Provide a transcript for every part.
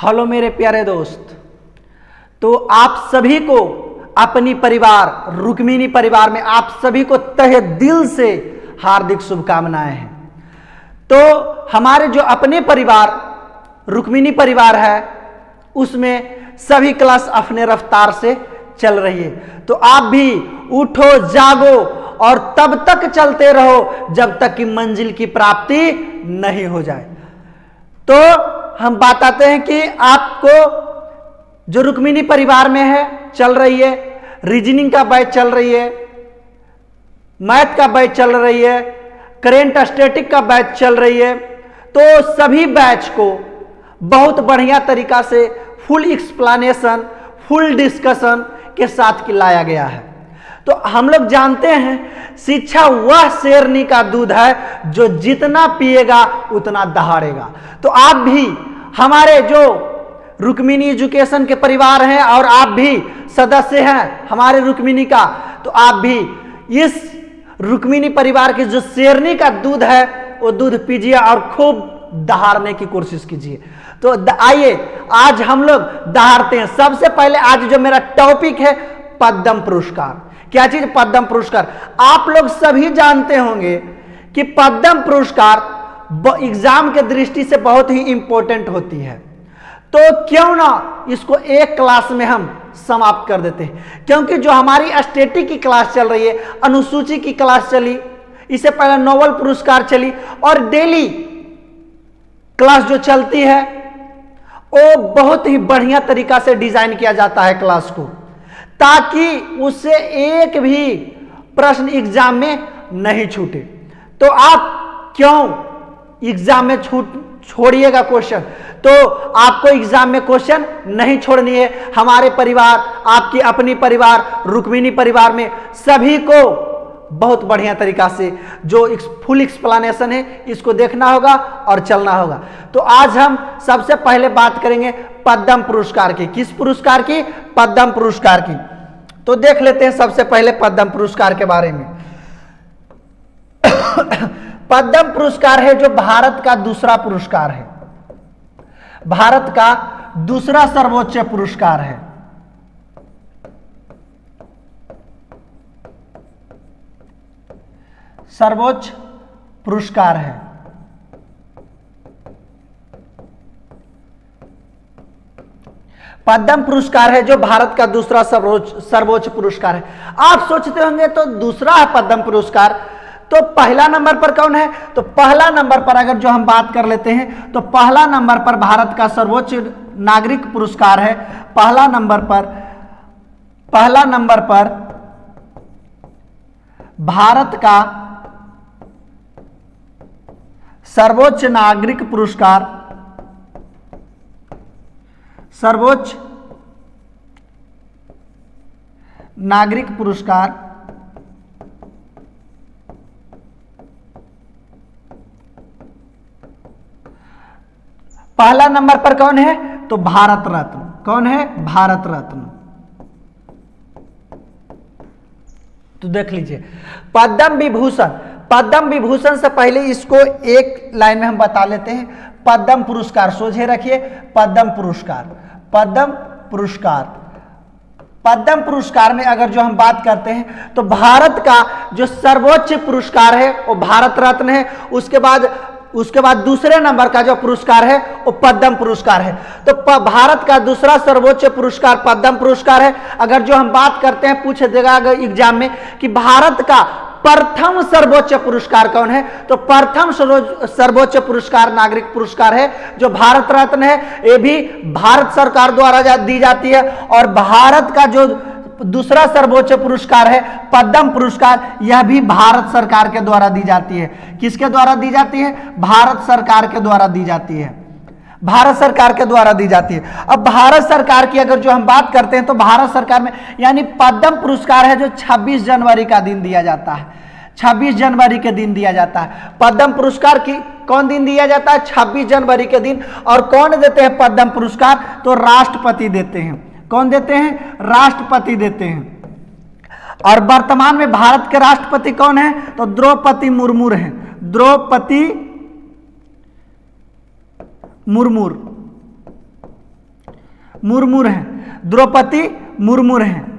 Hello मेरे प्यारे दोस्त। तो आप सभी को अपनी परिवार रुक्मिणी परिवार में आप सभी को तहे दिल से हार्दिक शुभकामनाएं हैं। तो हमारे जो अपने परिवार रुक्मिणी परिवार है उसमें सभी क्लास अपने रफ्तार से चल रही है। तो आप भी उठो जागो और तब तक चलते रहो जब तक कि मंजिल की प्राप्ति नहीं हो जाए। तो हम बात आते हैं कि आपको जो रुक्मिणी परिवार में है चल रही है, रीजनिंग का बैच चल रही है, मैथ का बैच चल रही है, करेंट स्टैटिक का बैच चल रही है। तो सभी बैच को बहुत बढ़िया तरीका से फुल एक्सप्लेनेशन फुल डिस्कशन के साथ लाया गया है। तो हम लोग जानते हैं शिक्षा वह शेरनी का दूध है जो जितना पिएगा उतना दहाड़ेगा। तो आप भी हमारे जो रुक्मिणी एजुकेशन के परिवार हैं और आप भी सदस्य हैं हमारे रुक्मिणी का, तो आप भी इस रुक्मिणी परिवार की जो शेरनी का दूध है वो दूध पीजिए और खूब दहाड़ने की कोशिश कीजिए। तो आइए आज हम लोग दहाड़ते हैं। सबसे पहले आज जो मेरा टॉपिक है पद्म पुरस्कार। क्या चीज? पद्म पुरस्कार। आप लोग सभी जानते होंगे कि पद्म पुरस्कार एग्जाम के दृष्टि से बहुत ही इंपॉर्टेंट होती है। तो क्यों ना इसको एक क्लास में हम समाप्त कर देते हैं, क्योंकि जो हमारी स्टैटिक की क्लास चल रही है, अनुसूची की क्लास चली, इससे पहले नोबेल पुरस्कार चली और डेली क्लास जो चलती है वो बहुत ही बढ़िया तरीका से डिजाइन किया जाता है क्लास को, ताकि उससे एक भी प्रश्न एग्जाम में नहीं छूटे। तो आप क्यों एग्जाम में छोड़िएगा क्वेश्चन? तो आपको एग्जाम में क्वेश्चन नहीं छोड़नी है। हमारे परिवार, आपकी अपनी परिवार रुक्मिणी परिवार में सभी को बहुत बढ़िया तरीका से जो फुल एक्सप्लेनेशन है इसको देखना होगा और चलना होगा। तो आज हम सबसे पहले बात करेंगे पद्म पुरस्कार की। किस पुरस्कार की? पद्म पुरस्कार की। तो देख लेते हैं सबसे पहले पद्म पुरस्कार के बारे में। पद्म पुरस्कार है जो भारत का दूसरा पुरस्कार है, भारत का दूसरा सर्वोच्च पुरस्कार है। सर्वोच्च पुरस्कार है। पद्म पुरस्कार है जो भारत का दूसरा सर्वोच्च पुरस्कार है। आप सोचते होंगे तो दूसरा है पद्म पुरस्कार, तो पहला नंबर पर कौन है? तो पहला नंबर पर अगर जो हम बात कर लेते हैं तो पहला नंबर पर भारत का सर्वोच्च नागरिक पुरस्कार है। पहला नंबर पर भारत का सर्वोच्च नागरिक पुरस्कार, सर्वोच्च नागरिक पुरस्कार पहला नंबर पर कौन है? तो भारत रत्न। कौन है? भारत रत्न। तो देख लीजिए पद्म विभूषण। पद्म विभूषण से पहले इसको एक लाइन में हम बता लेते हैं। पद्म पुरस्कार सोझे रखिए, पद्म पुरस्कार, पद्म पुरस्कार। पद्म पुरस्कार में अगर जो हम बात करते हैं तो भारत का जो सर्वोच्च पुरस्कार है वो भारत रत्न है। उसके बाद दूसरे नंबर का जो पुरस्कार है वो पद्म पुरस्कार है। तो भारत का दूसरा सर्वोच्च पुरस्कार पद्म पुरस्कार है। अगर जो हम बात करते हैं, पूछ देगा एग्जाम में कि भारत का प्रथम सर्वोच्च पुरस्कार कौन है? तो प्रथम सर्वोच्च पुरस्कार नागरिक पुरस्कार है जो भारत रत्न है। ये भी भारत सरकार द्वारा दी जाती है। और भारत का जो दूसरा सर्वोच्च पुरस्कार है पद्म पुरस्कार, यह भी भारत सरकार के द्वारा दी जाती है। किसके द्वारा दी जाती है? भारत सरकार के द्वारा दी जाती है। भारत सरकार के द्वारा दी जाती है। अब भारत सरकार की अगर जो हम बात करते हैं तो भारत सरकार में यानी पद्म पुरस्कार है जो 26 जनवरी का दिन दिया जाता है। 26 जनवरी के दिन दिया जाता है। पद्म पुरस्कार की कौन दिन दिया जाता है? 26 जनवरी के दिन। और कौन देते हैं पद्म पुरस्कार? तो राष्ट्रपति देते हैं। कौन देते हैं? राष्ट्रपति देते हैं। और वर्तमान में भारत के राष्ट्रपति कौन है? तो द्रौपदी मुर्मू हैं। द्रौपदी मुर्मू। मुर्मू हैं, द्रौपदी मुर्मू हैं।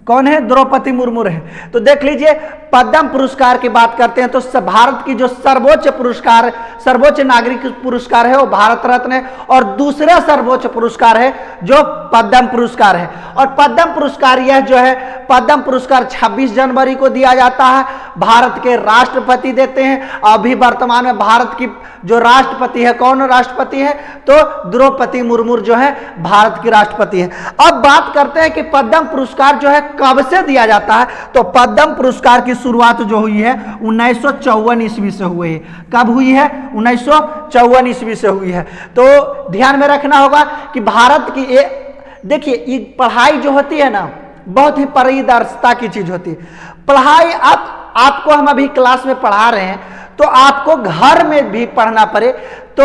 कौन है? द्रौपदी मुर्मू है। तो देख लीजिए, पद्म पुरस्कार की बात करते हैं तो भारत की जो सर्वोच्च पुरस्कार, सर्वोच्च नागरिक पुरस्कार है वो भारत रत्न है, और दूसरा सर्वोच्च पुरस्कार है जो पद्म पुरस्कार है। और पद्म पुरस्कार यह जो है, पद्म पुरस्कार 26 जनवरी को दिया जाता है, भारत के राष्ट्रपति देते हैं। अभी वर्तमान में भारत की जो राष्ट्रपति है, कौन राष्ट्रपति है? तो द्रौपदी मुर्मू जो है भारत की राष्ट्रपति है। अब बात करते हैं कि पद्म पुरस्कार जो है कब से दिया जाता है। तो पद्म पुरस्कार की शुरुआत जो हुई है 1954 ईस्वी से हुई है। कब हुई है? 1954 ईस्वी से हुई है। तो ध्यान में रखना होगा कि भारत की देखिए, ये पढ़ाई जो होती है ना, बहुत ही पारदर्शिता की चीज होती है। पढ़ाई आपको हम अभी क्लास में पढ़ा रहे हैं, तो आपको घर में भी पढ़ना पड़े तो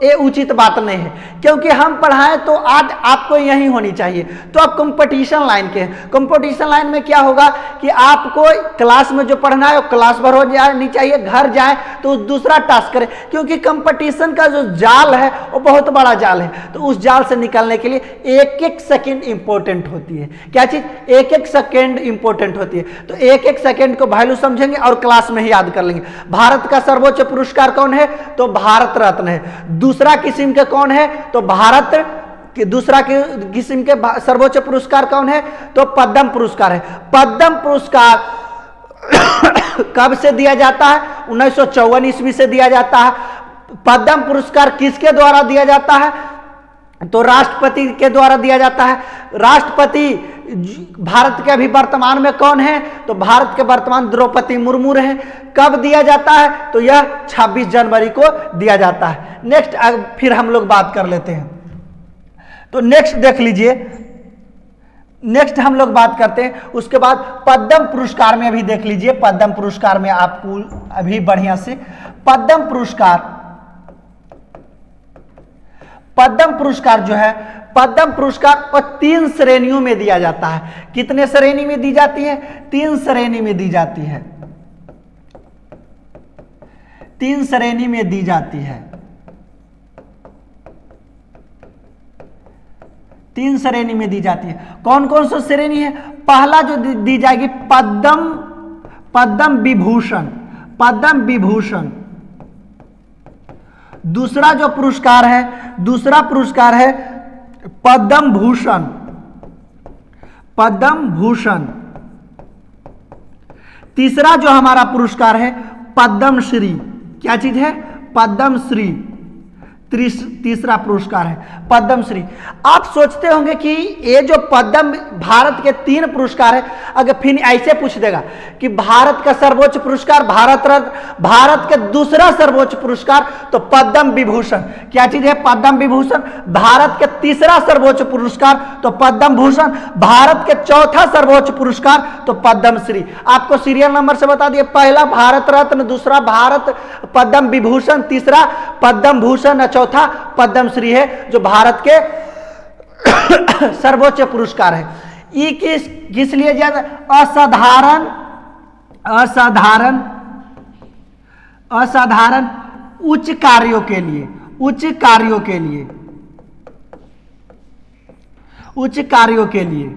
ये उचित बात नहीं है, क्योंकि हम पढ़ाएं तो आज आपको यही होनी चाहिए। तो आप कंपटीशन लाइन के हैं। कंपटीशन लाइन में क्या होगा कि आपको क्लास में जो पढ़ना है क्लास भर हो जानी चाहिए, घर जाए तो दूसरा टास्क करें, क्योंकि कंपटीशन का जो जाल है वो बहुत बड़ा जाल है। तो उस जाल से निकलने के लिए एक एक सेकेंड इंपॉर्टेंट होती है। क्या चीज? एक एक सेकेंड इंपॉर्टेंट होती है। तो एक एक सेकेंड को वैल्यू समझेंगे और क्लास में ही याद कर लेंगे। भारत का सर्वोच्च पुरस्कार कौन है? तो भारत रत्न है। दूसरा किस्म के कौन है? तो भारत के दूसरा किस्म के सर्वोच्च पुरस्कार कौन है? तो पद्म पुरस्कार है। पद्म पुरस्कार कब से दिया जाता है? 1954 ईस्वी से दिया जाता है। पद्म पुरस्कार किसके द्वारा दिया जाता है? तो राष्ट्रपति के द्वारा दिया जाता है। राष्ट्रपति भारत के अभी वर्तमान में कौन है? तो भारत के वर्तमान द्रौपदी मुर्मू है। कब दिया जाता है? तो यह 26 जनवरी को दिया जाता है। नेक्स्ट फिर हम लोग बात कर लेते हैं। तो नेक्स्ट देख लीजिए, नेक्स्ट हम लोग बात करते हैं। उसके बाद पद्म पुरस्कार में अभी देख लीजिए, पद्म पुरस्कार में आपको अभी बढ़िया से पद्म पुरस्कार जो है, पद्म पुरस्कार को 3 श्रेणियों में दिया जाता है। कितने श्रेणी में दी जाती है? 3 श्रेणी में दी जाती है। 3 श्रेणी में दी जाती है। 3 श्रेणी में दी जाती है। कौन कौन सी श्रेणी है? पहला जो दी जाएगी पद्म विभूषण, पद्म विभूषण। दूसरा जो पुरस्कार है, दूसरा पुरस्कार है पद्म भूषण, पद्म भूषण। तीसरा जो हमारा पुरस्कार है पद्म श्री। क्या चीज है? पद्म श्री। तीसरा पुरस्कार है पद्म श्री। आप सोचते होंगे कि ये जो पद्म, भारत के 3 पुरस्कार है, अगर फिर ऐसे पूछ देगा कि भारत का सर्वोच्च पुरस्कार भारत रत्न, भारत के दूसरा सर्वोच्च पुरस्कार तो पद्म विभूषण। क्या चीज है? पद्म विभूषण। भारत के तीसरा सर्वोच्च पुरस्कार तो पद्म भूषण। भारत के चौथा सर्वोच्च पुरस्कार तो पद्म श्री। आपको सीरियल नंबर से बता दिए, पहला भारत रत्न, दूसरा भारत पद्म विभूषण, तीसरा पद्म भूषण, चौथा पद्म श्री है, जो भारत के सर्वोच्च पुरस्कार है। ये किस लिए ज्यादा? असाधारण उच्च कार्यों के लिए, उच्च कार्यों के लिए, उच्च कार्यों के लिए।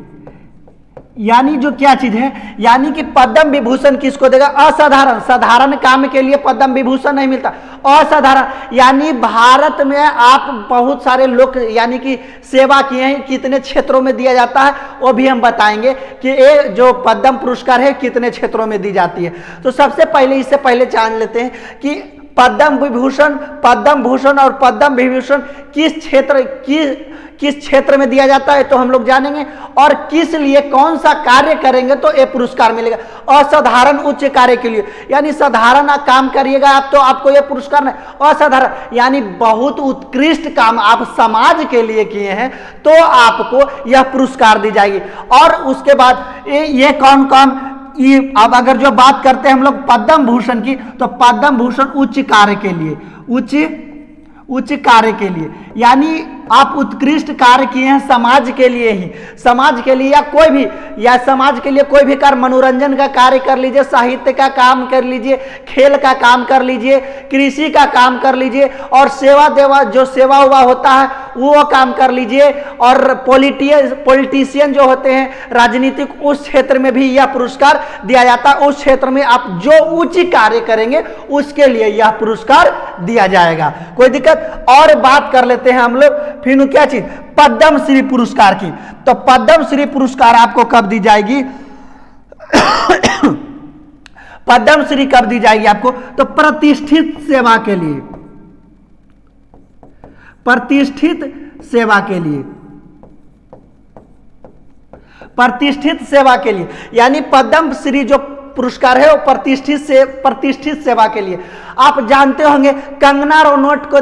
यानी जो क्या चीज है, यानी कि पद्म विभूषण किसको देगा? असाधारण। साधारण काम के लिए पद्म विभूषण नहीं मिलता, असाधारण। यानी भारत में आप बहुत सारे लोग यानी कि सेवा किए हैं, कितने क्षेत्रों में दिया जाता है वो भी हम बताएंगे कि ये जो पद्म पुरस्कार है कितने क्षेत्रों में दी जाती है। तो सबसे पहले, इससे पहले जान लेते हैं कि पद्म भूषण और पद्म विभूषण किस क्षेत्र में दिया जाता है, तो हम लोग जानेंगे। और किस लिए, कौन सा कार्य करेंगे तो ये पुरस्कार मिलेगा। असाधारण उच्च कार्य के लिए, यानी साधारण काम करिएगा आप तो आपको ये पुरस्कार नहीं। असाधारण यानी बहुत उत्कृष्ट काम आप समाज के लिए किए हैं तो आपको यह पुरस्कार दी जाएगी। और उसके बाद ये कौन कौन, ये अब अगर जो बात करते हैं हम लोग पद्म भूषण की, तो पद्म भूषण उच्च कार्य के लिए, उच्च कार्य के लिए, यानी आप उत्कृष्ट कार्य किए हैं समाज के लिए ही, समाज के लिए या कोई भी, या समाज के लिए कोई भी कार्य, मनोरंजन का कार्य कर लीजिए, साहित्य का काम कर लीजिए, खेल का काम कर लीजिए, कृषि का काम कर लीजिए, और सेवा देवा जो सेवा हुआ होता है वो काम कर लीजिए। और पॉलिटिशियन जो होते हैं राजनीतिक, उस क्षेत्र में भी यह पुरस्कार दिया जाता है। उस क्षेत्र में आप जो उच्च कार्य करेंगे उसके लिए यह पुरस्कार दिया जाएगा, कोई दिक्कत। और बात कर लेते हैं हम लोग फिर क्या चीज, पद्म श्री पुरस्कार की। तो पद्म श्री पुरस्कार आपको कब दी जाएगी? पद्म श्री कब दी जाएगी आपको? तो प्रतिष्ठित सेवा के लिए, प्रतिष्ठित सेवा के लिए, प्रतिष्ठित सेवा के लिए, यानी पद्म श्री जो पुरस्कार है वो प्रतिष्ठित सेवा के लिए। आप जानते होंगे कंगना रनौत को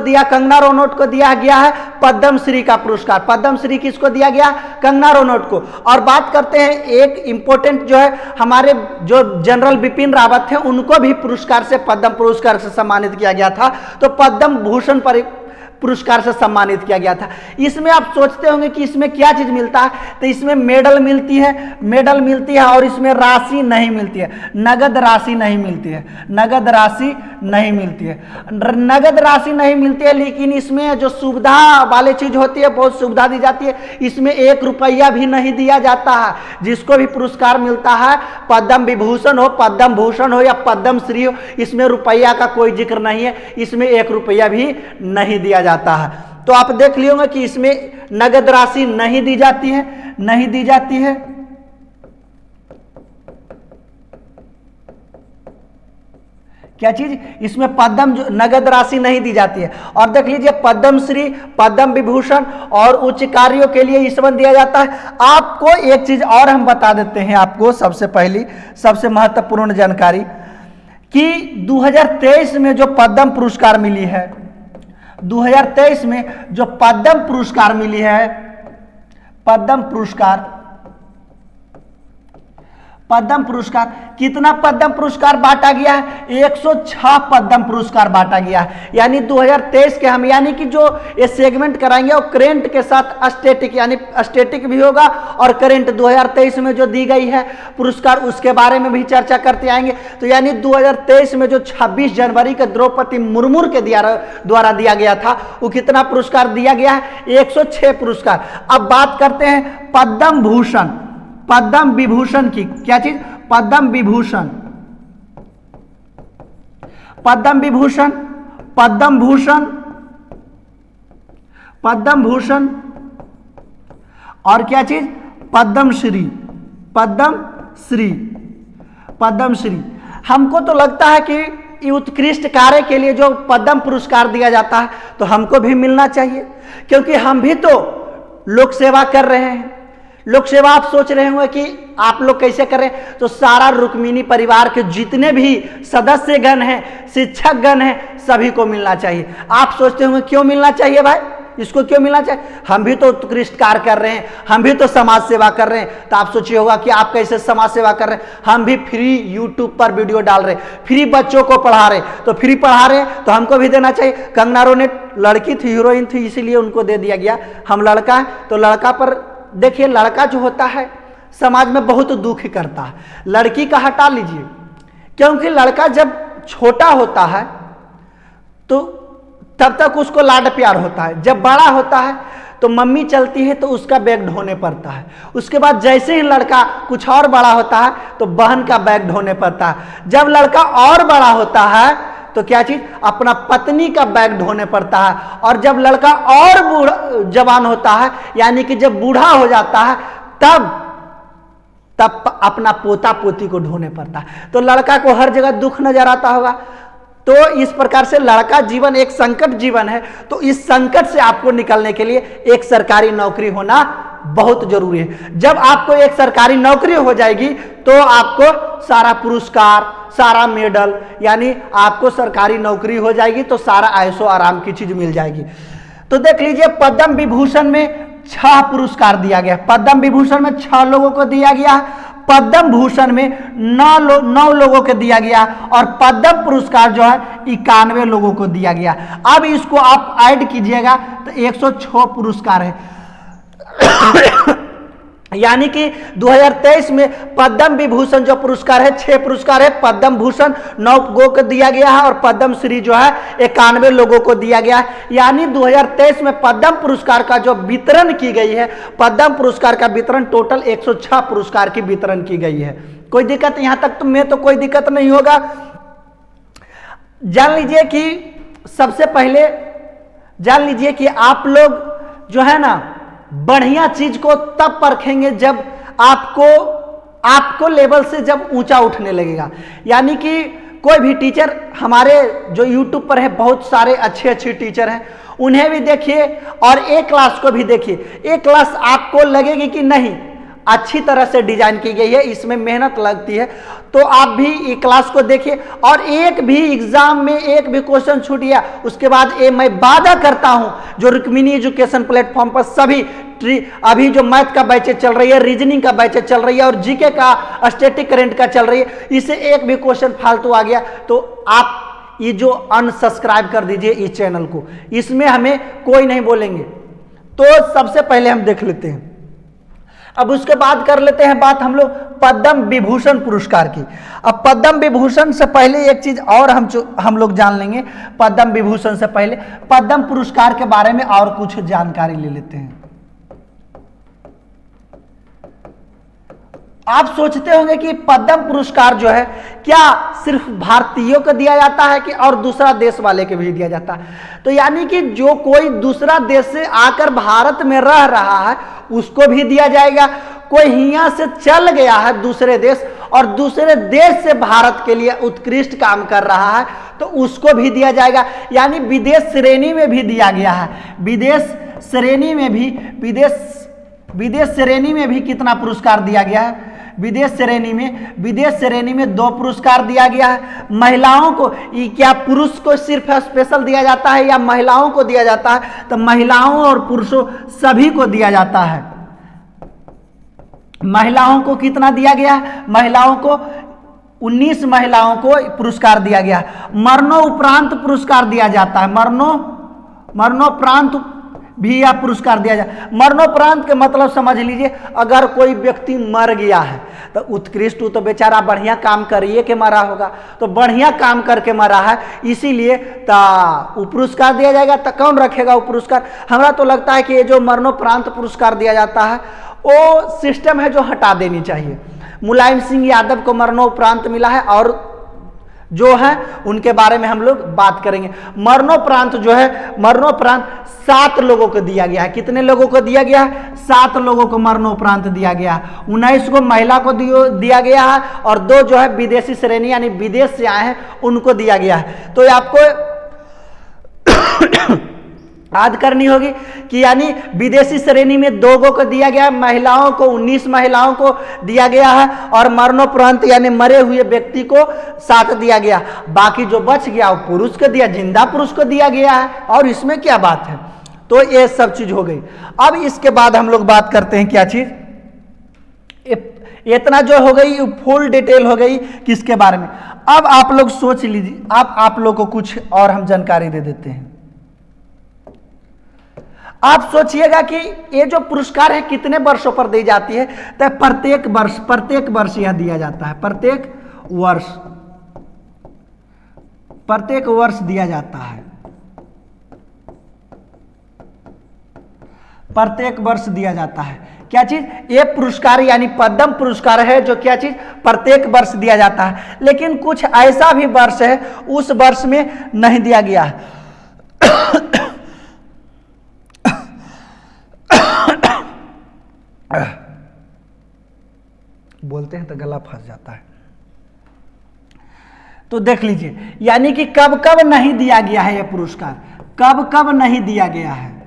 दिया गया है पद्म श्री का पुरस्कार। पद्म श्री किसको दिया गया? कंगना रनौत को। और बात करते हैं एक इंपॉर्टेंट जो है, हमारे जो जनरल बिपिन रावत थे उनको भी पुरस्कार से, पद्म पुरस्कार से सम्मानित किया गया था। तो पद्म भूषण पुरस्कार से सम्मानित किया गया था। इसमें आप सोचते होंगे कि इसमें क्या चीज मिलता है, तो इसमें मेडल मिलती है और इसमें राशि नहीं मिलती है, नगद राशि नहीं मिलती है, नगद राशि नहीं मिलती है, नगद राशि नहीं मिलती है। लेकिन इसमें जो सुविधा वाली चीज होती है, बहुत सुविधा दी जाती है। इसमें 1 रुपया भी नहीं दिया जाता है। जिसको भी पुरस्कार मिलता है, पद्म विभूषण हो, पद्म भूषण हो या पद्म श्री हो, इसमें रुपया का कोई जिक्र नहीं है, इसमें 1 रुपया भी नहीं दिया जाता है। तो आप देख लियोगे कि इसमें नगद राशि नहीं दी जाती है, नहीं दी जाती है। क्या चीज? इसमें पद्म जो नगद राशि नहीं दी जाती है। और देख लीजिए पद्म श्री, पद्म विभूषण और उच्च कार्यों के लिए इसमें दिया जाता है। आपको एक चीज और हम बता देते हैं, आपको सबसे पहली सबसे महत्वपूर्ण जानकारी कि 2023 में जो पद्म पुरस्कार मिली है, 2023 में जो पद्म पुरस्कार मिली है, पद्म पुरस्कार कितना पद्म पुरस्कार बांटा गया है? 106 पद्म पुरस्कार बांटा गया है। यानी 2023 के हम, यानी कि जो ये सेगमेंट कराएंगे वो करेंट के साथ स्टैटिक, यानी स्टैटिक भी होगा और करेंट 2023 में जो दी गई है पुरस्कार उसके बारे में भी चर्चा करते आएंगे। तो यानी 2023 में जो 26 जनवरी के द्रौपदी मुर्मू के द्वारा दिया गया था, वो कितना पुरस्कार दिया गया है? 106 पुरस्कार। अब बात करते हैं पद्म भूषण, पद्म विभूषण की। क्या चीज? पद्म विभूषण, पद्म विभूषण, पद्म भूषण, पद्म भूषण और क्या चीज? पद्म श्री, पद्म श्री, पद्म श्री। हमको तो लगता है कि उत्कृष्ट कार्य के लिए जो पद्म पुरस्कार दिया जाता है तो हमको भी मिलना चाहिए, क्योंकि हम भी तो लोक सेवा कर रहे हैं। लोक सेवा आप सोच रहे होंगे कि आप लोग कैसे करें, तो सारा रुक्मिणी परिवार के जितने भी सदस्यगण हैं, शिक्षकगण हैं, सभी को मिलना चाहिए। आप सोचते होंगे क्यों मिलना चाहिए भाई, इसको क्यों मिलना चाहिए? हम भी तो उत्कृष्ट कार्य कर रहे हैं, हम भी तो समाज सेवा कर रहे हैं। तो आप सोचिए होगा कि आप कैसे समाज सेवा कर रहे हैं। हम भी फ्री यूट्यूब पर वीडियो डाल रहे हैं, फ्री बच्चों को पढ़ा रहे हैं, तो फ्री पढ़ा रहे हैं तो हमको भी देना चाहिए। कंगना रनौत लड़की थी, हीरोइन थी, इसीलिए उनको दे दिया गया। हम लड़का है तो लड़का पर देखिए, लड़का जो होता है समाज में बहुत दुख करता है। लड़की का हटा लीजिए, क्योंकि लड़का जब छोटा होता है तो तब तक उसको लाड प्यार होता है। जब बड़ा होता है तो मम्मी चलती है तो उसका बैग ढोने पड़ता है। उसके बाद जैसे ही लड़का कुछ और बड़ा होता है तो बहन का बैग ढोने पड़ता है। जब लड़का और बड़ा होता है तो क्या चीज? अपना पत्नी का बैग ढोने पड़ता है। और जब लड़का और बूढ़ा जवान होता है, यानी कि जब बूढ़ा हो जाता है, तब अपना पोता पोती को ढोने पड़ता है। तो लड़का को हर जगह दुख नजर आता होगा। तो इस प्रकार से लड़का जीवन एक संकट जीवन है। तो इस संकट से आपको निकलने के लिए एक सरकारी नौकरी होना बहुत जरूरी है। जब आपको एक सरकारी नौकरी हो जाएगी तो आपको सारा पुरस्कार, सारा मेडल, यानी आपको सरकारी नौकरी हो जाएगी तो सारा ऐशो आराम की चीज मिल जाएगी। तो देख लीजिए पद्म विभूषण में 6 पुरस्कार दिया गया। पद्म विभूषण में 6 लोगों को दिया गया, पद्म भूषण में 9 लोगों को दिया गया और पद्म पुरस्कार जो है 91 लोगों को दिया गया। अब इसको आप ऐड कीजिएगा तो 106 पुरस्कार है। यानी कि 2023 में पद्म विभूषण जो पुरस्कार है 6 पुरस्कार है, पद्म भूषण 9 लोगों को दिया गया है और पद्म श्री जो है 91 लोगों को दिया गया है। यानी 2023 में पद्म पुरस्कार का जो वितरण की गई है, पद्म पुरस्कार का वितरण टोटल 106 पुरस्कार की वितरण की गई है। कोई दिक्कत यहां तक में तो कोई दिक्कत नहीं होगा। जान लीजिए कि सबसे पहले जान लीजिए कि आप लोग जो है ना बढ़िया चीज को तब परखेंगे जब आपको लेवल से जब ऊंचा उठने लगेगा। यानी कि कोई भी टीचर, हमारे जो यूट्यूब पर है बहुत सारे अच्छे अच्छे टीचर हैं, उन्हें भी देखिए और एक क्लास को भी देखिए। एक क्लास आपको लगेगी कि नहीं अच्छी तरह से डिजाइन की गई है, इसमें मेहनत लगती है, तो आप भी ये क्लास को देखिए और एक भी एग्जाम में एक भी क्वेश्चन छूट गया उसके बाद ये मैं वादा करता हूं जो रुक्मिणी एजुकेशन प्लेटफॉर्म पर सभी अभी जो मैथ का बैचेज चल रही है, रीजनिंग का बैचेज चल रही है और जीके का, स्टैटिक करंट का चल रही है, इसे एक भी क्वेश्चन फालतू आ गया तो आप ये जो अनसब्सक्राइब कर दीजिए इस चैनल को, इसमें हमें कोई नहीं बोलेंगे। तो सबसे पहले हम देख लेते हैं, अब उसके बाद कर लेते हैं बात हम लोग पद्म विभूषण पुरस्कार की। अब पद्म विभूषण से पहले एक चीज और हम लोग जान लेंगे। पद्म विभूषण से पहले पद्म पुरस्कार के बारे में और कुछ जानकारी ले लेते हैं। आप सोचते होंगे कि पद्म पुरस्कार जो है क्या सिर्फ भारतीयों को दिया जाता है कि और दूसरा देश वाले के भी दिया जाता है? तो यानी कि जो कोई दूसरा देश से आकर भारत में रह रहा है उसको भी दिया जाएगा। कोई यहाँ से चल गया है दूसरे देश और दूसरे देश से भारत के लिए उत्कृष्ट काम कर रहा है तो उसको भी दिया जाएगा। यानी विदेश श्रेणी में भी दिया गया है। विदेश श्रेणी में भी कितना पुरस्कार दिया गया है? विदेश श्रेणी में 2 पुरस्कार दिया गया है। महिलाओं को क्या पुरुष को सिर्फ स्पेशल दिया जाता है या महिलाओं को दिया जाता है? तो महिलाओं और पुरुषों सभी को दिया जाता है। महिलाओं को कितना दिया गया है? महिलाओं को 19 महिलाओं को पुरस्कार दिया गया। मरणोपरांत पुरस्कार दिया जाता है। मरणोपरांत भी यह पुरस्कार दिया जाए। मरणोपरांत के मतलब समझ लीजिए, अगर कोई व्यक्ति मर गया है तो उत्कृष्ट, तो बेचारा बढ़िया काम करिए के मरा होगा, तो बढ़िया काम करके मरा है इसीलिए वो पुरस्कार दिया जाएगा। तो कौन रखेगा वो पुरस्कार? हमरा तो लगता है कि ये जो मरणोपरांत पुरस्कार दिया जाता है वो सिस्टम है जो हटा देनी चाहिए। मुलायम सिंह यादव को मरणोपरांत मिला है और जो है उनके बारे में हम लोग बात करेंगे। मरणोपरांत जो है, मरणोपरांत 7 लोगों को दिया गया है। कितने लोगों को दिया गया है? 7 लोगों को मरणोपरांत दिया गया है। 19 को महिला को दिया गया है और 2 जो है विदेशी श्रेणी यानी विदेश से आए हैं उनको दिया गया है। तो आपको याद करनी होगी कि यानी विदेशी श्रेणी में 2 को दिया गया है, महिलाओं को 19 महिलाओं को दिया गया है और मरणोपरांत यानी मरे हुए व्यक्ति को 7 दिया गया। बाकी जो बच गया वो पुरुष को दिया, जिंदा पुरुष को दिया गया है। और इसमें क्या बात है? तो ये सब चीज हो गई। अब इसके बाद हम लोग बात करते हैं क्या चीज, इतना जो हो गई फुल डिटेल हो गई किसके बारे में। अब आप लोग सोच लीजिए, अब आप लोग को कुछ और हम जानकारी दे देते हैं। आप सोचिएगा कि ये जो पुरस्कार है कितने वर्षों पर दी जाती है? तो प्रत्येक वर्ष यह दिया जाता है। प्रत्येक वर्ष दिया जाता है। प्रत्येक वर्ष दिया जाता है। क्या चीज? ये पुरस्कार यानी पद्म पुरस्कार है जो क्या चीज प्रत्येक वर्ष दिया जाता है। लेकिन कुछ ऐसा भी वर्ष है उस वर्ष में नहीं दिया गया है। बोलते हैं तो गला फंस जाता है। तो देख लीजिए, यानी कि कब कब नहीं दिया गया है यह पुरस्कार, कब कब नहीं दिया गया है।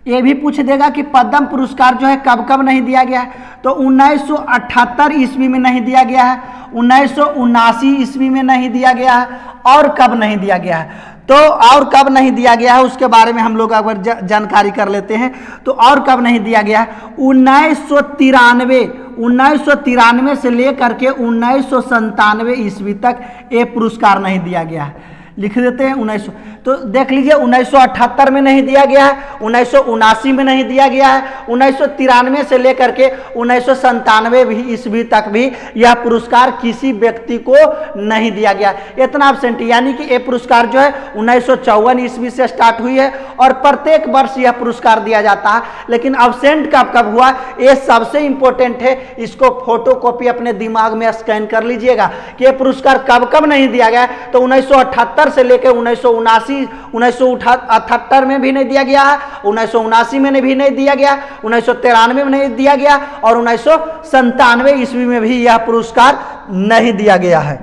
ये भी पूछ देगा कि पद्म पुरस्कार जो है कब कब नहीं दिया गया है। तो 1978 ईस्वी में नहीं दिया गया है, 1979 ईस्वी में नहीं दिया गया है। और कब नहीं दिया गया है? तो और कब नहीं दिया गया है उसके बारे में हम लोग अगर जानकारी कर लेते हैं। तो और कब नहीं दिया गया है? 1993 से लेकर के 1997 ईस्वी तक ये पुरस्कार नहीं दिया गया है। लिख देते हैं 1900। तो देख लीजिए 1978 में नहीं दिया गया है, 1979 में नहीं दिया गया है, 1993 से लेकर के 1997 ईस्वी तक भी यह पुरस्कार किसी व्यक्ति को नहीं दिया गया। इतना एब्सेंट, यानी कि ये पुरस्कार जो है 1954 ईस्वी से स्टार्ट हुई है और प्रत्येक वर्ष यह पुरस्कार दिया जाता है। लेकिन एब्सेंट कब कब हुआ, ये सबसे इंपॉर्टेंट है, इसको फोटोकॉपी अपने दिमाग में स्कैन कर लीजिएगा कि ये पुरस्कार कब कब नहीं दिया गया। तो 1978 से लेकर 1978 में भी नहीं दिया गया है, 1979 में भी नहीं दिया गया, 1993 में नहीं दिया गया और 1997 ईस्वी में भी यह पुरस्कार नहीं दिया गया है।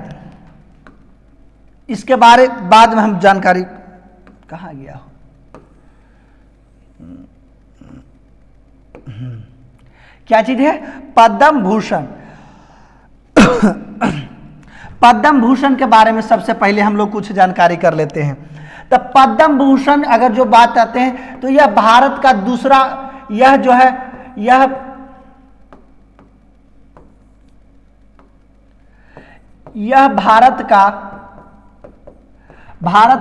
इसके बारे बाद में हम जानकारी, कहाँ गया हो, क्या चीज है, पद्म भूषण। पद्म भूषण के बारे में सबसे पहले हम लोग कुछ जानकारी कर लेते हैं। तो पद्म भूषण अगर जो बात आते हैं तो यह भारत का दूसरा, यह जो है यह भारत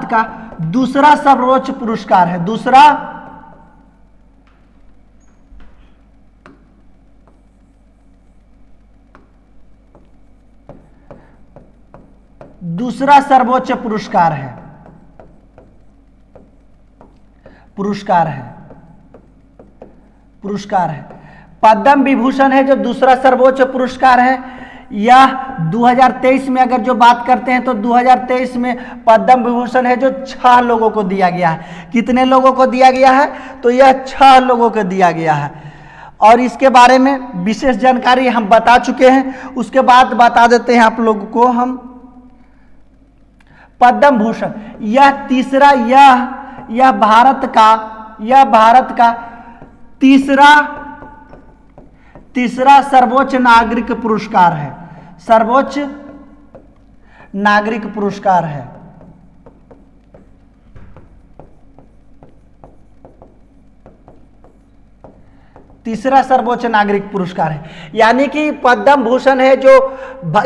का दूसरा सर्वोच्च पुरस्कार है, दूसरा सर्वोच्च पुरस्कार है। पद्म विभूषण है जो दूसरा सर्वोच्च पुरस्कार है। यह 2023 में अगर जो बात करते हैं तो 2023 में पद्म विभूषण है जो 6 लोगों को दिया गया है। कितने लोगों को दिया गया है, तो यह 6 लोगों को दिया गया है। और इसके बारे में विशेष जानकारी हम बता चुके हैं, उसके बाद बता देते हैं आप लोगों को हम। पद्म भूषण यह तीसरा, यह भारत का तीसरा सर्वोच्च नागरिक पुरस्कार है, सर्वोच्च नागरिक पुरस्कार है। तीसरा सर्वोच्च नागरिक पुरस्कार है, यानी कि पद्म भूषण है जो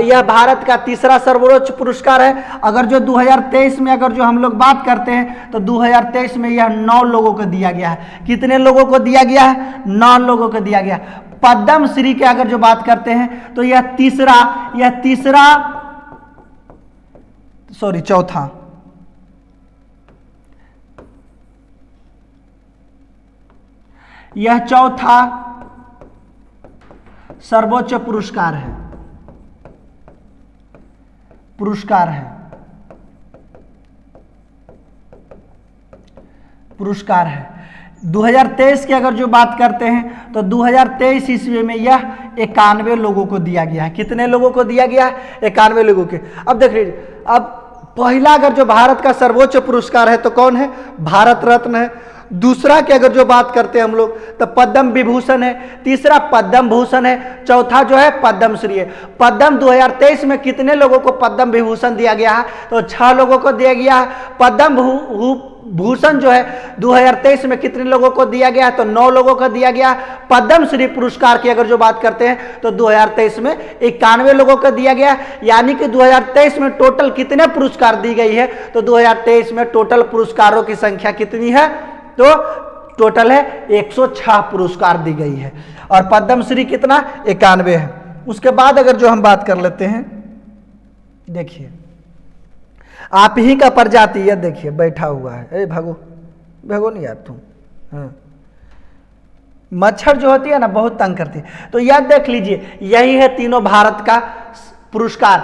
यह भारत का तीसरा सर्वोच्च पुरस्कार है। अगर जो 2023 में अगर जो हम लोग बात करते हैं तो 2023 में यह 9 लोगों को दिया गया है। कितने लोगों को दिया गया है, 9 लोगों को दिया गया। पद्म श्री के अगर जो बात करते हैं तो यह चौथा सर्वोच्च पुरस्कार है। 2023 की अगर जो बात करते हैं तो 2023 ईस्वी में यह 91 लोगों को दिया गया है। कितने लोगों को दिया गया है, 91 लोगों के। अब देख लीजिए, अब पहला अगर जो भारत का सर्वोच्च पुरस्कार है तो कौन है, भारत रत्न है। दूसरा की अगर जो बात करते हैं हम लोग तो पद्म विभूषण है। तीसरा पद्म भूषण है। चौथा जो है पद्म श्री है। पद्म 2023 में कितने लोगों को पद्म विभूषण दिया गया है, तो 6 लोगों को दिया गया है। पद्म भूषण जो है 2023 में कितने लोगों को दिया गया, तो 9 लोगों को दिया गया। पद्म श्री पुरस्कार की अगर जो बात करते हैं तो 2023 में 91 लोगों को दिया गया। यानी कि 2023 में टोटल कितने पुरस्कार दी गई है, तो 2023 में टोटल पुरस्कारों की संख्या कितनी है, तो टोटल है 106 पुरस्कार दी गई है। और पद्मश्री कितना, 91 है। उसके बाद अगर जो हम बात कर लेते हैं, देखिए आप ही का प्रजाति, यह देखिए बैठा हुआ है, अरे भागो नहीं यार तुम। हाँ, मच्छर जो होती है ना बहुत तंग करती है। तो यह देख लीजिए, यही है तीनों भारत का पुरस्कार,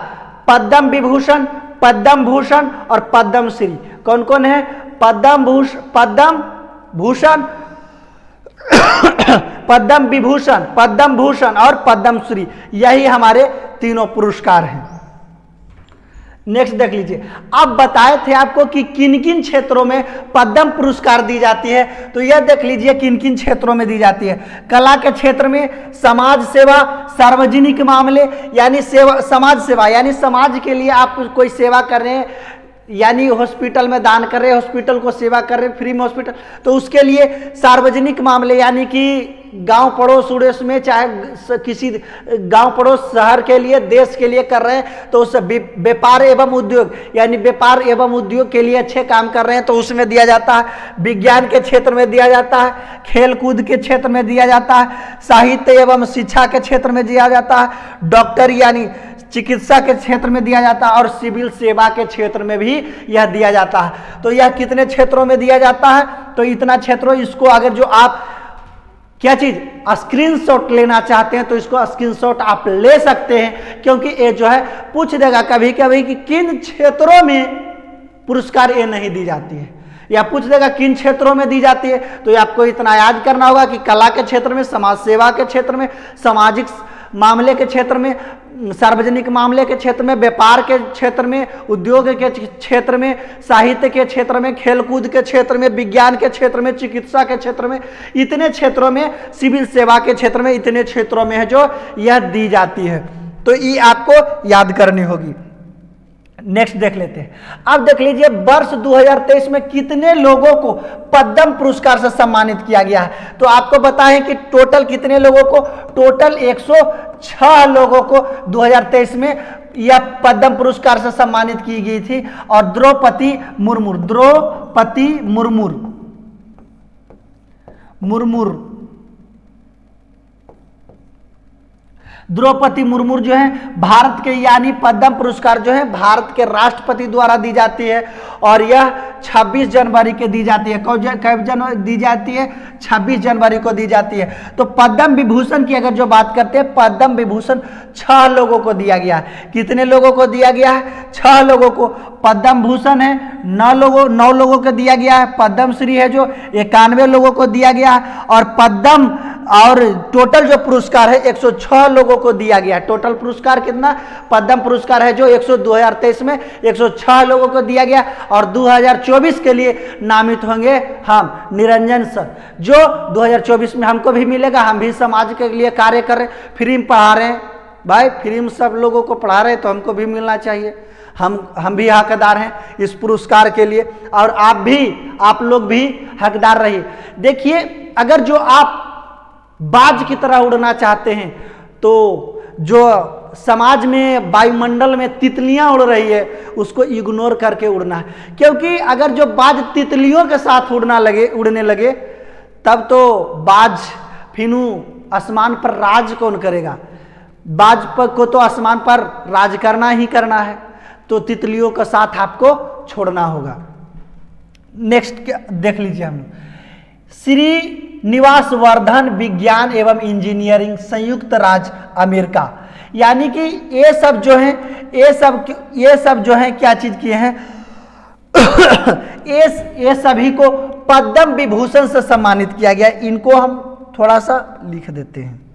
पद्म विभूषण, पद्म भूषण और पद्मश्री। कौन कौन है, पद्म भूषण, पद्म विभूषण, पद्म भूषण और पद्मश्री, यही हमारे तीनों पुरस्कार हैं। नेक्स्ट देख लीजिए, अब बताए थे आपको कि किन किन क्षेत्रों में पद्म पुरस्कार दी जाती है, तो यह देख लीजिए किन किन क्षेत्रों में दी जाती है। कला के क्षेत्र में, समाज सेवा, सार्वजनिक मामले यानी सेवा, समाज सेवा यानी समाज के लिए आप कोई सेवा कर रहे हैं, यानी हॉस्पिटल में दान कर रहे, हॉस्पिटल को सेवा कर रहे, फ्री में हॉस्पिटल, तो उसके लिए सार्वजनिक मामले यानी कि गांव पड़ोस उड़ोस में, चाहे किसी गांव पड़ोस शहर के लिए, देश के लिए कर रहे हैं, तो उस व्यापार एवं उद्योग यानी व्यापार एवं उद्योग के लिए अच्छे काम कर रहे हैं तो उसमें दिया जाता है। विज्ञान के क्षेत्र में दिया जाता है, खेल कूद के क्षेत्र में दिया जाता है, साहित्य एवं शिक्षा के क्षेत्र में दिया जाता है, डॉक्टर यानी चिकित्सा के क्षेत्र में दिया जाता है, और सिविल सेवा के क्षेत्र में भी यह दिया जाता है। तो यह कितने क्षेत्रों में दिया जाता है? तो इतना क्षेत्रों, इसको अगर जो आप क्या चीज स्क्रीनशॉट लेना चाहते हैं तो इसको स्क्रीनशॉट आप ले सकते हैं, क्योंकि ये जो है पूछ देगा कभी कभी कि किन क्षेत्रों में पुरस्कार ये नहीं दी जाती है, या पूछ देगा किन क्षेत्रों में दी जाती है। तो ये आपको इतना याद करना होगा कि कला के क्षेत्र में, समाज सेवा के क्षेत्र में, सामाजिक मामले के क्षेत्र में, सार्वजनिक मामले के क्षेत्र में, व्यापार के क्षेत्र में, उद्योग के क्षेत्र में, साहित्य के क्षेत्र में, खेलकूद के क्षेत्र में, विज्ञान के क्षेत्र में, चिकित्सा के क्षेत्र में, इतने क्षेत्रों में, सिविल सेवा के क्षेत्र में, इतने क्षेत्रों में है जो यह दी जाती है। तो ये आपको याद करनी होगी। नेक्स्ट देख लेते हैं। अब देख लीजिए वर्ष 2023 में कितने लोगों को पद्म पुरस्कार से सम्मानित किया गया है। तो आपको बताएं कि टोटल कितने लोगों को, टोटल 106 लोगों को 2023 में यह पद्म पुरस्कार से सम्मानित की गई थी। और द्रौपदी मुर्मू जो है भारत के, यानी पद्म पुरस्कार जो है भारत के राष्ट्रपति द्वारा दी जाती है, और यह 26 जनवरी के दी जाती है। कब जनवरी दी जाती है? 26 जनवरी को दी जाती है। तो पद्म विभूषण की अगर जो बात करते हैं, पद्म विभूषण 6 लोगों को दिया गया है। कितने लोगों को दिया गया है? 6 लोगों को पद्म भूषण है, 9 लोगों को दिया गया है। पद्म श्री है जो 91 लोगों को दिया गया है, और पद्म और टोटल जो पुरस्कार है 106 लोगों को दिया गया। टोटल पुरस्कार कितना? पद्म पुरस्कार है जो 2023 में 106 लोगों को दिया गया, और 2024 के लिए नामित होंगे हम निरंजन सर, जो 2024 में हमको भी मिलेगा। हम भी समाज के लिए कार्य कर रहे हैं, फ्री में पढ़ा रहे हैं भाई, फ्री में सब लोगों को पढ़ा रहे हैं, तो हमको भी मिलना चाहिए। हम भी हकदार हैं इस पुरस्कार के लिए, और आप लोग भी हकदार रहिए। देखिए, अगर जो आप बाज की तरह उड़ना चाहते हैं तो जो समाज में वायुमंडल में तितलियां उड़ रही है उसको इग्नोर करके उड़ना है, क्योंकि अगर जो बाज तितलियों के साथ उड़ने लगे तब तो बाज फिनू आसमान पर राज कौन करेगा? बाज पर को तो आसमान पर राज करना ही करना है, तो तितलियों का साथ आपको छोड़ना होगा। नेक्स्ट देख लीजिए हम श्रीनिवास वर्धन विज्ञान एवं इंजीनियरिंग संयुक्त राज्य अमेरिका, यानी कि ये सब जो है क्या चीज किए हैं ये सभी को पद्म विभूषण से सम्मानित किया गया। इनको हम थोड़ा सा लिख देते हैं।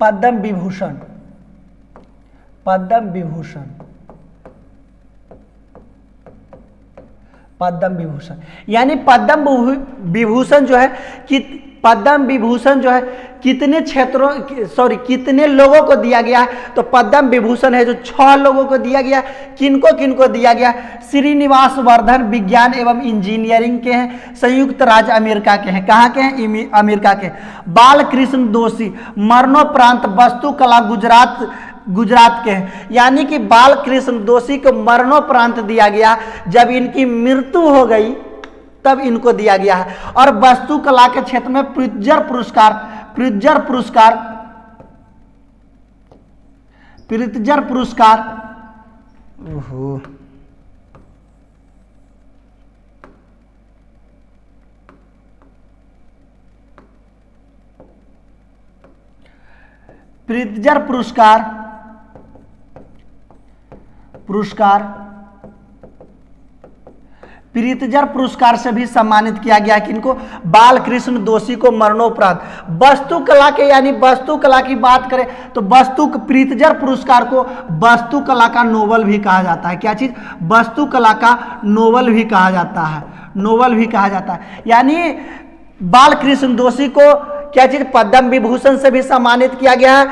पद्म विभूषण यानी पद्म विभूषण जो है कि पद्म विभूषण जो है कितने लोगों को दिया गया है? तो पद्म विभूषण है जो 6 लोगों को दिया गया। किनको दिया गया? श्रीनिवास वर्धन विज्ञान एवं इंजीनियरिंग के हैं, संयुक्त राज्य अमेरिका के हैं। कहाँ के हैं? अमेरिका के। बालकृष्ण दोषी मरणोपरांत वास्तुकला गुजरात के हैं, यानी कि बालकृष्ण दोषी को मरणोपरांत दिया गया। जब इनकी मृत्यु हो गई तब इनको दिया गया है। और वास्तुकला के क्षेत्र में प्रित्जर पुरस्कार ओहो प्रित्जर पुरस्कार से भी सम्मानित किया गया। किनको? बालकृष्ण दोषी को मरणोपरांत। वास्तुकला के, यानी वास्तुकला की बात करें तो प्रित्जर पुरस्कार को वास्तुकला का नोबेल भी कहा जाता है। क्या चीज? वास्तुकला का नोबेल भी कहा जाता है। यानी बालकृष्ण दोषी को क्या चीज पद्म विभूषण से भी सम्मानित किया गया है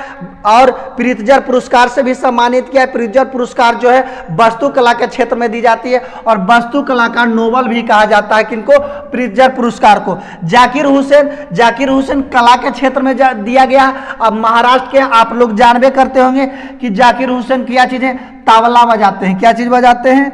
और प्रित्जर पुरस्कार से भी सम्मानित किया है। प्रित्जर पुरस्कार जो है वास्तुकला के क्षेत्र में दी जाती है और वास्तुकला का नोबल भी कहा जाता है किनको, प्रित्जर पुरस्कार को। जाकिर हुसैन कला के क्षेत्र में दिया गया। अब महाराष्ट्र के आप लोग जानबे करते होंगे कि जाकिर हुसैन क्या चीज है, तबला बजाते हैं। क्या चीज बजाते हैं,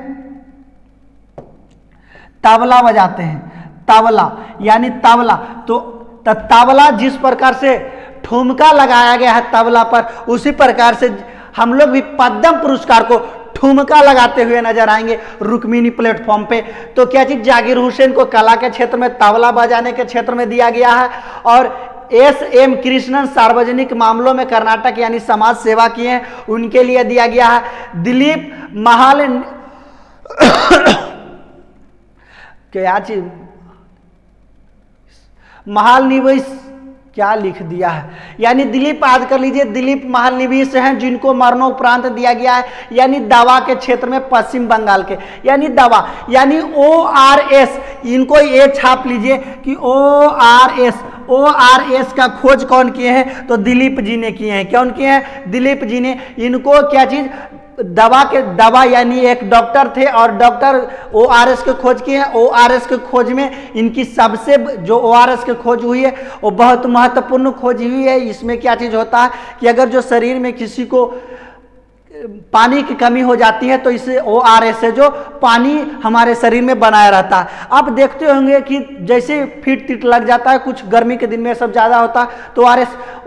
तबला बजाते हैं। तबला यानी तबला, तो तबला जिस प्रकार से ठुमका लगाया गया है तबला पर, उसी प्रकार से हम लोग भी पद्म पुरस्कार को ठुमका लगाते हुए नजर आएंगे रुक्मिणी प्लेटफॉर्म पे। तो क्या चीज, जाकिर हुसैन को कला के क्षेत्र में, तबला बजाने के क्षेत्र में दिया गया है। और एस.एम. कृष्णन सार्वजनिक मामलों में कर्नाटक यानी समाज सेवा किए हैं, उनके लिए दिया गया है। दिलीप क्या चीज, महालनिवेश क्या लिख दिया है, यानी दिलीप, याद कर लीजिए, दिलीप महालनिवेश हैं जिनको मरणोपरांत दिया गया है, यानी दवा के क्षेत्र में पश्चिम बंगाल के, यानी दवा यानी ORS, इनको ये छाप लीजिए कि ORS का खोज कौन किए हैं, तो दिलीप जी ने किए हैं। कौन किए हैं, दिलीप जी ने। इनको क्या चीज, दवा यानी एक डॉक्टर थे और डॉक्टर ORS के खोज किए हैं। ORS के खोज में इनकी सबसे जो ORS की खोज हुई है वो बहुत महत्वपूर्ण खोज हुई है। इसमें क्या चीज होता है कि अगर जो शरीर में किसी को पानी की कमी हो जाती है तो इसे ORS से जो पानी हमारे शरीर में बनाया रहता है। आप देखते होंगे कि जैसे फिट तिट लग जाता है, कुछ गर्मी के दिन में सब ज़्यादा होता है तो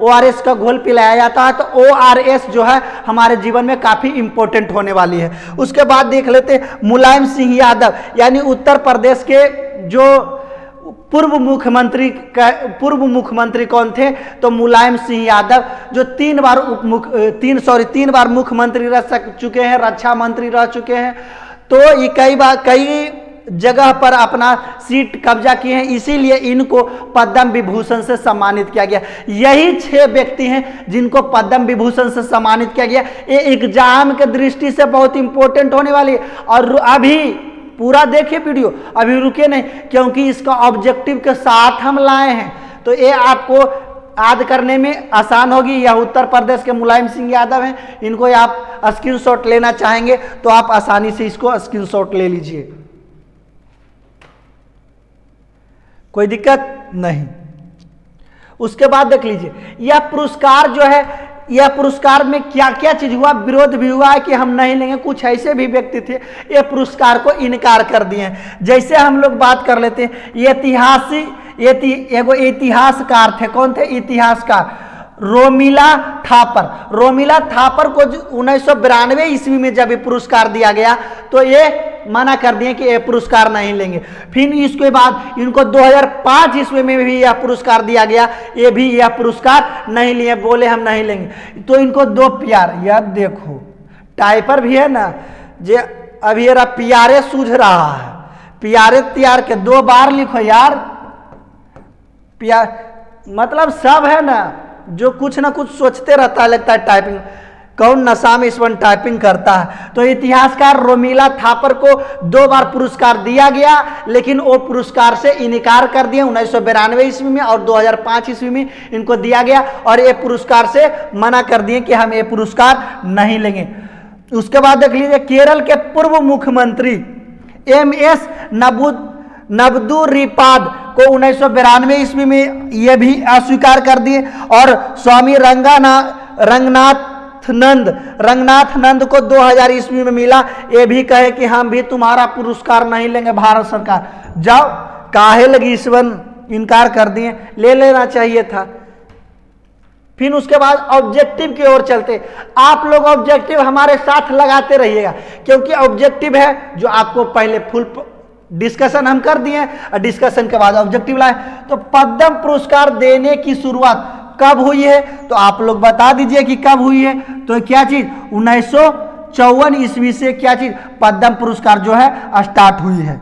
ORS का घोल पिलाया जाता है। तो ORS जो है हमारे जीवन में काफ़ी इंपॉर्टेंट होने वाली है। उसके बाद देख लेते मुलायम सिंह यादव, यानी उत्तर प्रदेश के जो पूर्व मुख्यमंत्री कौन थे, तो मुलायम सिंह यादव, जो तीन बार मुख्यमंत्री रह चुके हैं, रक्षा मंत्री रह चुके हैं। तो ये कई जगह पर अपना सीट कब्जा किए हैं, इसीलिए इनको पद्म विभूषण से सम्मानित किया गया। यही 6 व्यक्ति हैं जिनको पद्म विभूषण से सम्मानित किया गया। ये एग्जाम के दृष्टि से बहुत इंपॉर्टेंट होने वाली है। और अभी पूरा देखिए वीडियो, अभी रुके नहीं, क्योंकि इसका ऑब्जेक्टिव के साथ हम लाए हैं, तो ये आपको याद करने में आसान होगी। यह उत्तर प्रदेश के मुलायम सिंह यादव हैं, इनको आप स्क्रीनशॉट लेना चाहेंगे तो आप आसानी से इसको स्क्रीनशॉट ले लीजिए, कोई दिक्कत नहीं। उसके बाद देख लीजिए यह पुरस्कार जो है, यह पुरस्कार में क्या क्या चीज हुआ, विरोध भी हुआ है कि हम नहीं लेंगे। कुछ ऐसे भी व्यक्ति थे ये पुरस्कार को इनकार कर दिए हैं। जैसे हम लोग बात कर लेते हैं, एगो इतिहासकार थे। कौन थे, इतिहासकार रोमिला थापर को 1992 ईस्वी में जब ये पुरस्कार दिया गया तो ये मना कर दिए कि ये पुरस्कार नहीं लेंगे। फिर इसके बाद इनको 2005 ईस्वी में भी यह पुरस्कार दिया गया, ये भी यह पुरस्कार नहीं लिए, बोले हम नहीं लेंगे। तो इनको 2 प्यार, यह देखो टाइपर भी है ना, जे अभी ये प्यारे सूझ रहा है, प्यारे त्यार के 2 बार लिखो यार, प्यार मतलब सब है ना जो कुछ ना कुछ सोचते रहता है, लगता है टाइपिंग, कौन नशा में इस वन टाइपिंग करता है। तो इतिहासकार रोमिला थापर को 2 बार पुरस्कार दिया गया, लेकिन वो पुरस्कार से इनकार कर दिए 1992 ईस्वी में और 2005 ईस्वी में इनको दिया गया और ये पुरस्कार से मना कर दिए कि हम ये पुरस्कार नहीं लेंगे। उसके बाद देख लीजिए केरल के पूर्व मुख्यमंत्री MS नबदुर्रिपाद को 1992 ईस्वी में यह भी अस्वीकार कर दिए और स्वामी रंगनाथ नंद को 2000 ईस्वी में मिला, ये भी कहे कि हम भी तुम्हारा पुरस्कार नहीं लेंगे भारत सरकार। जाओ काहे लगी ईश्वन इनकार कर दिए, ले लेना चाहिए था। फिर उसके बाद ऑब्जेक्टिव की ओर चलते, आप लोग ऑब्जेक्टिव हमारे साथ लगाते रहिएगा, क्योंकि ऑब्जेक्टिव है जो आपको पहले फुल डिस्कशन हम कर दिए और डिस्कशन के बाद ऑब्जेक्टिव लाए। तो पद्म पुरस्कार देने की शुरुआत कब हुई है, तो आप लोग बता दीजिए कि कब हुई है। तो क्या चीज 1954 ईस्वी से क्या चीज पद्म पुरस्कार जो है स्टार्ट हुई है।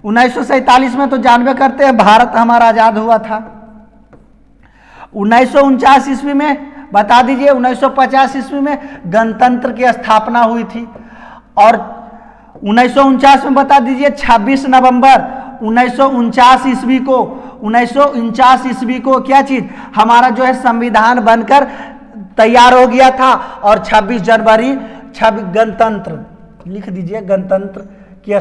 1947 में तो जानबे करते हैं भारत हमारा आजाद हुआ था। 1949 ईस्वी में बता दीजिए, 1950 ईस्वी में गणतंत्र की स्थापना हुई थी और 1949 में बता दीजिए 26 नवंबर 1949 ईस्वी को 1949 ईस्वी को क्या चीज, हमारा जो है संविधान बनकर तैयार हो गया था, और 26 जनवरी गणतंत्र, लिख दीजिए, गणतंत्र की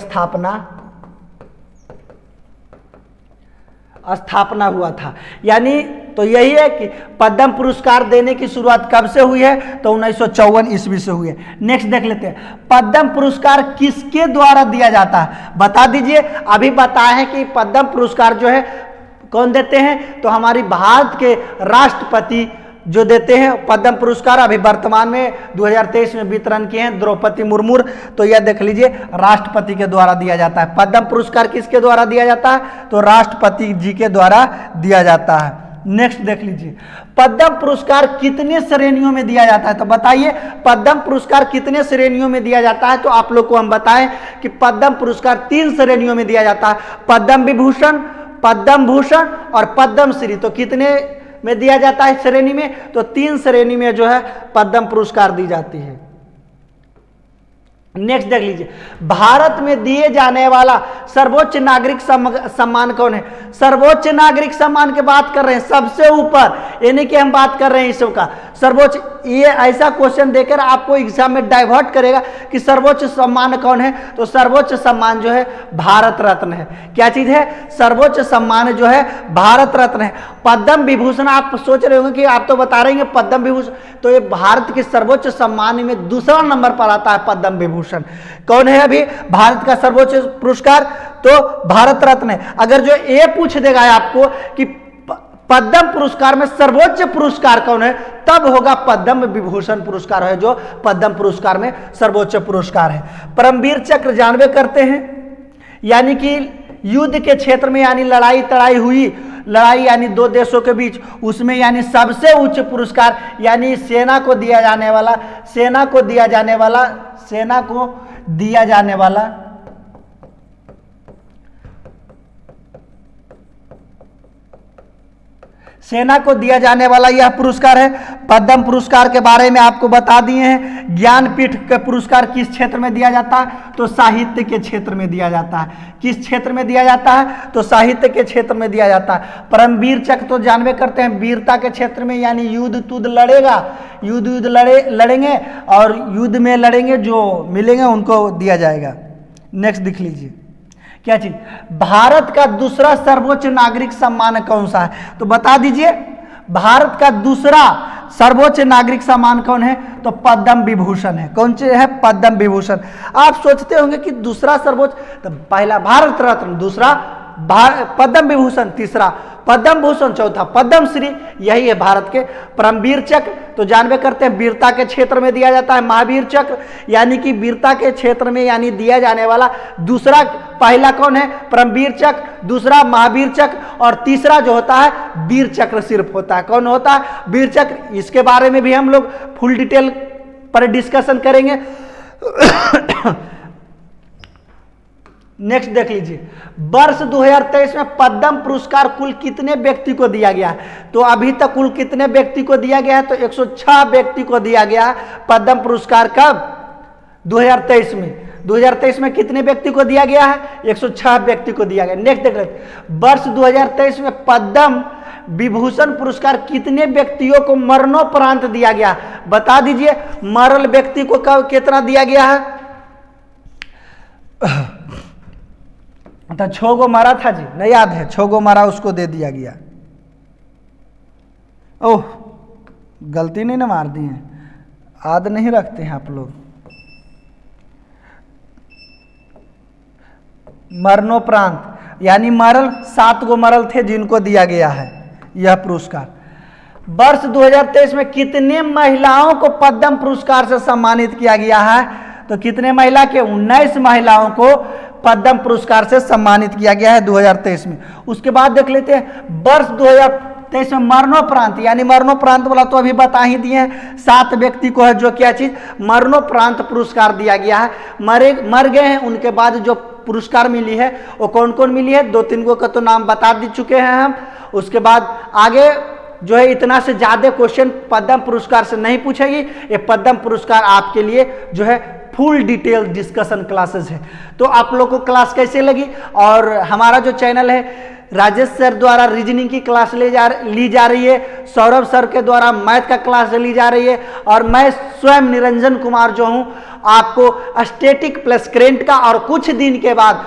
स्थापना हुआ था। यानी तो यही है कि पद्म पुरस्कार देने की शुरुआत कब से हुई है, तो 1954 ईस्वी से हुई है। नेक्स्ट देख लेते हैं, पद्म पुरस्कार किसके द्वारा दिया जाता है, बता दीजिए। अभी बताए हैं कि पद्म पुरस्कार जो है कौन देते हैं, तो हमारी भारत के राष्ट्रपति जो देते हैं पद्म पुरस्कार। अभी वर्तमान में 2023 में वितरण किए हैं द्रौपदी मुर्मू, तो यह देख लीजिए राष्ट्रपति के द्वारा दिया जाता है। पद्म पुरस्कार किसके द्वारा दिया जाता है, तो राष्ट्रपति जी के द्वारा दिया जाता है। नेक्स्ट देख लीजिए, पद्म पुरस्कार कितने श्रेणियों में दिया जाता है, तो बताइए पद्म पुरस्कार कितने श्रेणियों में दिया जाता है। तो आप लोग को हम बताएं कि पद्म पुरस्कार 3 श्रेणियों में दिया जाता है, पद्म विभूषण, पद्म भूषण और पद्मश्री। तो कितने में दिया जाता है श्रेणी में, तो 3 श्रेणी में जो है पद्म पुरस्कार दी जाती है। नेक्स्ट देख लीजिए, भारत में दिए जाने वाला सर्वोच्च नागरिक सम्मान कौन है। सर्वोच्च नागरिक सम्मान की बात कर रहे हैं, सबसे ऊपर, यानी कि हम बात कर रहे हैं इसो का सर्वोच्च। ये ऐसा क्वेश्चन देकर आपको एग्जाम में डाइवर्ट करेगा कि सर्वोच्च सम्मान कौन है, तो सर्वोच्च सम्मान जो है भारत रत्न है। क्या चीज है, सर्वोच्च सम्मान जो है भारत रत्न है। पद्म विभूषण, आप सोच रहे होंगे कि आप तो बता रहे हैं पद्म विभूषण, तो ये भारत के सर्वोच्च सम्मान में दूसरा नंबर पर आता है पद्म विभूषण। कौन है अभी भारत का सर्वोच्च पुरस्कार, तो भारत रत्न है। अगर जो ये पूछ देगा आपको कि पद्म पुरस्कार में सर्वोच्च पुरस्कार कौन है, तब होगा पद्म विभूषण पुरस्कार है, जो पद्म पुरस्कार में सर्वोच्च पुरस्कार है। परमवीर चक्र जानवे करते हैं, यानी कि युद्ध के क्षेत्र में, यानी लड़ाई तड़ाई हुई, लड़ाई यानी 2 देशों के बीच, उसमें यानी सबसे उच्च पुरस्कार, यानी सेना को दिया जाने वाला सेना को दिया जाने वाला यह पुरस्कार है। पद्म पुरस्कार के बारे में आपको बता दिए हैं। ज्ञानपीठ का पुरस्कार किस क्षेत्र में दिया जाता है, तो साहित्य के क्षेत्र में दिया जाता है। किस क्षेत्र में दिया जाता है, तो साहित्य के क्षेत्र में दिया जाता है। परमवीर चक्र तो जानवे करते हैं, वीरता के क्षेत्र में, यानी युद्ध लड़ेगा, युद्ध लड़ेंगे और युद्ध में लड़ेंगे जो मिलेंगे उनको दिया जाएगा। नेक्स्ट देख लीजिए, क्या चीज, भारत का दूसरा सर्वोच्च नागरिक सम्मान कौन सा है, तो बता दीजिए। भारत का दूसरा सर्वोच्च नागरिक सम्मान कौन है, तो पद्म विभूषण है। कौन सी है, पद्म विभूषण। आप सोचते होंगे कि दूसरा सर्वोच्च, तो पहला भारत रत्न, दूसरा पद्म विभूषण, तीसरा पद्म भूषण, चौथा पद्मश्री, यही है भारत के। परमवीर चक्र तो जानवे करते हैं वीरता के क्षेत्र में दिया जाता है। महावीर चक्र यानी कि वीरता के क्षेत्र में यानी दिया जाने वाला दूसरा, पहला कौन है, परमवीर चक्र, दूसरा महावीर चक्र और तीसरा जो होता है वीर चक्र सिर्फ होता है। कौन होता है, वीर चक्र। इसके बारे में भी हम लोग फुल डिटेल पर डिस्कशन करेंगे। नेक्स्ट देख लीजिए, वर्ष 2023 में पद्म पुरस्कार कुल कितने व्यक्ति को दिया गया है, तो अभी तक कुल कितने व्यक्ति को दिया गया है, तो 106 व्यक्ति को दिया गया है पद्म पुरस्कार। कब, 2023 में। 2023 में कितने व्यक्ति को दिया गया है, 106 व्यक्ति को दिया गया। नेक्स्ट देख लेते, वर्ष 2023 में पद्म विभूषण पुरस्कार कितने व्यक्तियों को मरणोपरांत दिया गया, बता दीजिए। मरल व्यक्ति को कब कितना दिया गया है, तो 6 गो मारा था जी, नहीं याद है, 6 गो मारा, उसको दे दिया गया। ओह, गलती नहीं ना मार दी है, याद नहीं रखते हैं आप लोग। मरणोपरांत यानी मरल, 7 गो मरल थे जिनको दिया गया है यह पुरस्कार। वर्ष 2023 में कितने महिलाओं को पद्म पुरस्कार से सम्मानित किया गया है, तो कितने महिला के, 19 महिलाओं को पद्म पुरस्कार से सम्मानित किया गया है 2023 में। उसके बाद देख लेते हैं वर्ष 2023 में मरणोपरांत, यानी मरणोपरांत वाला तो अभी बता ही दिए हैं, 7 व्यक्ति को है जो क्या चीज, मरणोपरांत पुरस्कार दिया गया है। मर गए हैं, उनके बाद जो पुरस्कार मिली है वो कौन कौन मिली है, 2-3 गो का तो नाम बता दी चुके हैं हम। उसके बाद आगे जो है इतना से ज्यादा क्वेश्चन पद्म पुरस्कार से नहीं पूछेगी। ये पद्म पुरस्कार आपके लिए जो है फुल डिटेल डिस्कशन क्लासेस है। तो आप लोग को क्लास कैसे लगी, और हमारा जो चैनल है राजेश सर द्वारा रीजनिंग की क्लास ली जा रही है, सौरभ सर के द्वारा मैथ का क्लास ली जा रही है, और मैं स्वयं निरंजन कुमार जो हूं आपको स्टैटिक प्लस करेंट का, और कुछ दिन के बाद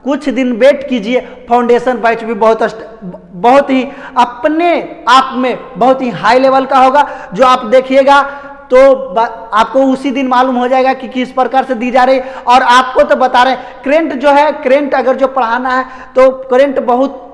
कुछ दिन वेट कीजिए, फाउंडेशन बैच भी बहुत ही अपने आप में बहुत ही हाई लेवल का होगा, जो आप देखिएगा तो आपको उसी दिन मालूम हो जाएगा कि किस प्रकार से दी जा रही है। और आपको तो बता रहे हैं करेंट जो है, करेंट अगर जो पढ़ाना है तो करेंट बहुत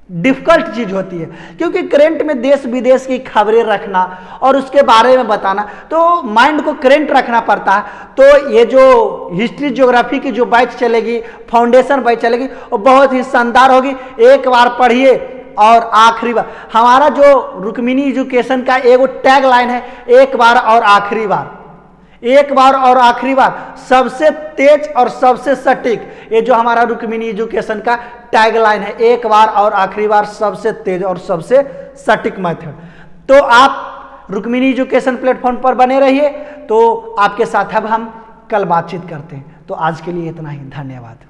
डिफिकल्ट चीज होती है, क्योंकि करंट में देश विदेश की खबरें रखना और उसके बारे में बताना, तो माइंड को करंट रखना पड़ता है। तो ये जो हिस्ट्री ज्योग्राफी की जो बैच चलेगी, फाउंडेशन बैच चलेगी, वो बहुत ही शानदार होगी। एक बार पढ़िए और आखिरी बार, हमारा जो रुक्मिणी एजुकेशन का एगो टैग लाइन है, एक बार और आखिरी बार, एक बार और आखिरी बार, सबसे तेज और सबसे सटीक, ये जो हमारा रुक्मिणी एजुकेशन का टैग लाइन है, एक बार और आखिरी बार, सबसे तेज और सबसे सटीक मेथड। तो आप रुक्मिणी एजुकेशन प्लेटफॉर्म पर बने रहिए। तो आपके साथ अब हम कल बातचीत करते हैं। तो आज के लिए इतना ही, धन्यवाद।